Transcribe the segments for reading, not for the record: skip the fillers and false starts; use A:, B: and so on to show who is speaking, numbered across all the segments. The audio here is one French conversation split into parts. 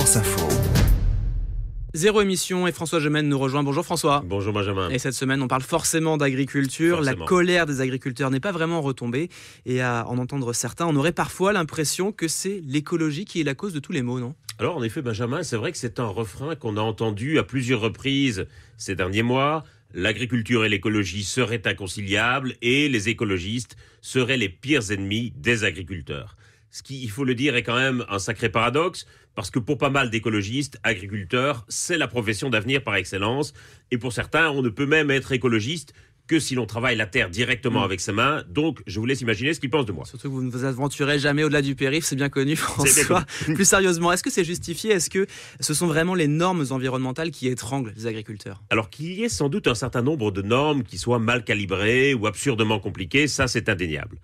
A: France Info.
B: Zéro émission et François Gemène nous rejoint. Bonjour François.
C: Bonjour Benjamin.
B: Et cette semaine, on parle forcément d'agriculture.
C: Forcément.
B: La colère des agriculteurs n'est pas vraiment retombée. Et à en entendre certains, on aurait parfois l'impression que c'est l'écologie qui est la cause de tous les maux, non ?
C: Alors en effet Benjamin, c'est vrai que c'est un refrain qu'on a entendu à plusieurs reprises ces derniers mois. L'agriculture et l'écologie seraient inconciliables et les écologistes seraient les pires ennemis des agriculteurs. Ce qui, il faut le dire, est quand même un sacré paradoxe, parce que pour pas mal d'écologistes, agriculteurs, c'est la profession d'avenir par excellence. Et pour certains, on ne peut même être écologiste que si l'on travaille la terre directement avec ses mains. Donc, je vous laisse imaginer ce qu'ils pensent de moi.
B: Surtout que vous ne vous aventurez jamais au-delà du périph', c'est bien connu, François. Plus sérieusement, est-ce que c'est justifié ? Est-ce que ce sont vraiment les normes environnementales qui étranglent les agriculteurs ?
C: Alors qu'il y ait sans doute un certain nombre de normes qui soient mal calibrées ou absurdement compliquées, ça c'est indéniable.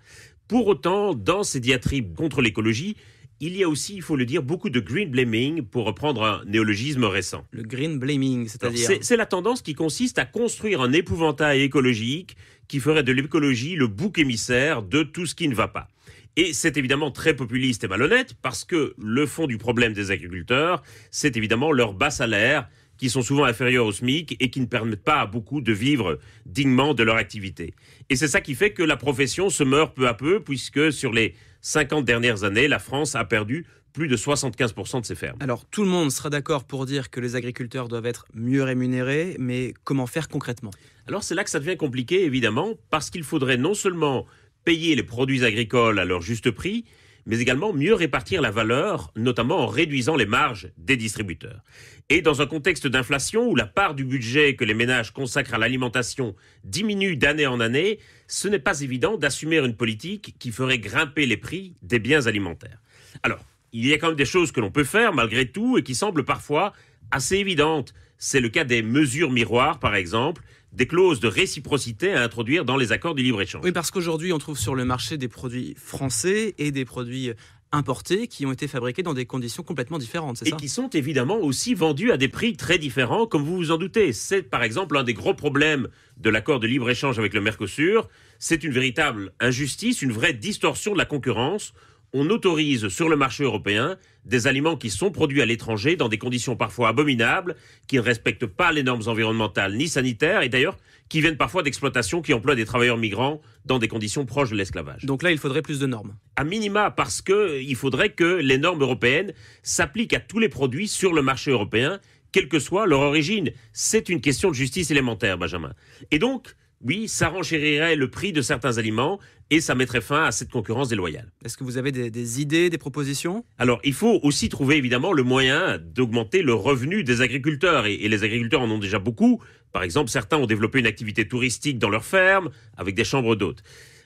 C: Pour autant, dans ces diatribes contre l'écologie, il y a aussi, il faut le dire, beaucoup de green blaming, pour reprendre un néologisme récent.
B: Le green blaming, c'est-à-dire ?
C: C'est la tendance qui consiste à construire un épouvantail écologique qui ferait de l'écologie le bouc émissaire de tout ce qui ne va pas. Et c'est évidemment très populiste et malhonnête, parce que le fond du problème des agriculteurs, c'est évidemment leurs bas salaires, qui sont souvent inférieurs au SMIC et qui ne permettent pas à beaucoup de vivre dignement de leur activité. Et c'est ça qui fait que la profession se meurt peu à peu, puisque sur les 50 dernières années, la France a perdu plus de 75% de ses fermes.
B: Alors, tout le monde sera d'accord pour dire que les agriculteurs doivent être mieux rémunérés, mais comment faire concrètement ?
C: Alors c'est là que ça devient compliqué, évidemment, parce qu'il faudrait non seulement payer les produits agricoles à leur juste prix, mais également mieux répartir la valeur, notamment en réduisant les marges des distributeurs. Et dans un contexte d'inflation où la part du budget que les ménages consacrent à l'alimentation diminue d'année en année, ce n'est pas évident d'assumer une politique qui ferait grimper les prix des biens alimentaires. Alors, il y a quand même des choses que l'on peut faire malgré tout et qui semblent parfois assez évidentes. C'est le cas des mesures miroirs, par exemple, des clauses de réciprocité à introduire dans les accords de libre-échange.
B: Oui, parce qu'aujourd'hui, on trouve sur le marché des produits français et des produits importés qui ont été fabriqués dans des conditions complètement différentes, c'est ça ?
C: Et qui sont évidemment aussi vendus à des prix très différents, comme vous vous en doutez. C'est par exemple un des gros problèmes de l'accord de libre-échange avec le Mercosur. C'est une véritable injustice, une vraie distorsion de la concurrence. On autorise sur le marché européen des aliments qui sont produits à l'étranger dans des conditions parfois abominables, qui ne respectent pas les normes environnementales ni sanitaires, et d'ailleurs qui viennent parfois d'exploitations qui emploient des travailleurs migrants dans des conditions proches de l'esclavage.
B: Donc là, il faudrait plus de normes.
C: À minima, parce qu'il faudrait que les normes européennes s'appliquent à tous les produits sur le marché européen, quelle que soit leur origine. C'est une question de justice élémentaire, Benjamin. Et donc, oui, ça renchérirait le prix de certains aliments et ça mettrait fin à cette concurrence déloyale.
B: Est-ce que vous avez des idées, des propositions ?
C: Alors, il faut aussi trouver évidemment le moyen d'augmenter le revenu des agriculteurs. Et les agriculteurs en ont déjà beaucoup. Par exemple, certains ont développé une activité touristique dans leurs fermes avec des chambres d'hôtes.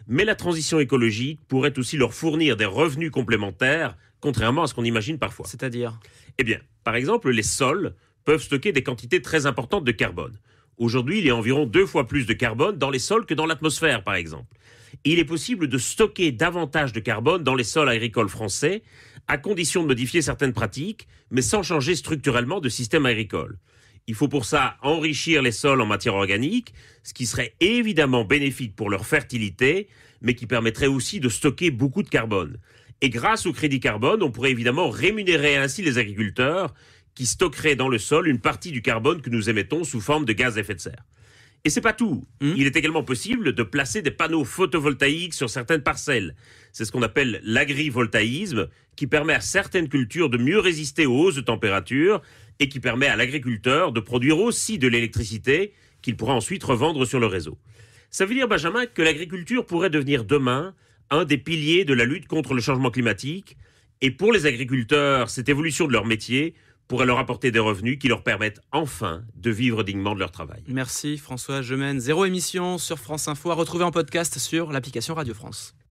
C: Mais la transition écologique pourrait aussi leur fournir des revenus complémentaires, contrairement à ce qu'on imagine parfois.
B: C'est-à-dire ?
C: Eh bien, par exemple, les sols peuvent stocker des quantités très importantes de carbone. Aujourd'hui, il y a environ 2 fois plus de carbone dans les sols que dans l'atmosphère, par exemple. Et il est possible de stocker davantage de carbone dans les sols agricoles français, à condition de modifier certaines pratiques, mais sans changer structurellement de système agricole. Il faut pour ça enrichir les sols en matière organique, ce qui serait évidemment bénéfique pour leur fertilité, mais qui permettrait aussi de stocker beaucoup de carbone. Et grâce au crédit carbone, on pourrait évidemment rémunérer ainsi les agriculteurs qui stockeraient dans le sol une partie du carbone que nous émettons sous forme de gaz à effet de serre. Et c'est pas tout. Il est également possible de placer des panneaux photovoltaïques sur certaines parcelles. C'est ce qu'on appelle l'agrivoltaïsme, qui permet à certaines cultures de mieux résister aux hausses de température et qui permet à l'agriculteur de produire aussi de l'électricité qu'il pourra ensuite revendre sur le réseau. Ça veut dire, Benjamin, que l'agriculture pourrait devenir demain un des piliers de la lutte contre le changement climatique. Et pour les agriculteurs, cette évolution de leur métier pourrait leur apporter des revenus qui leur permettent enfin de vivre dignement de leur travail.
B: Merci François Gemène. Zéro émission sur France Info à retrouver en podcast sur l'application Radio France.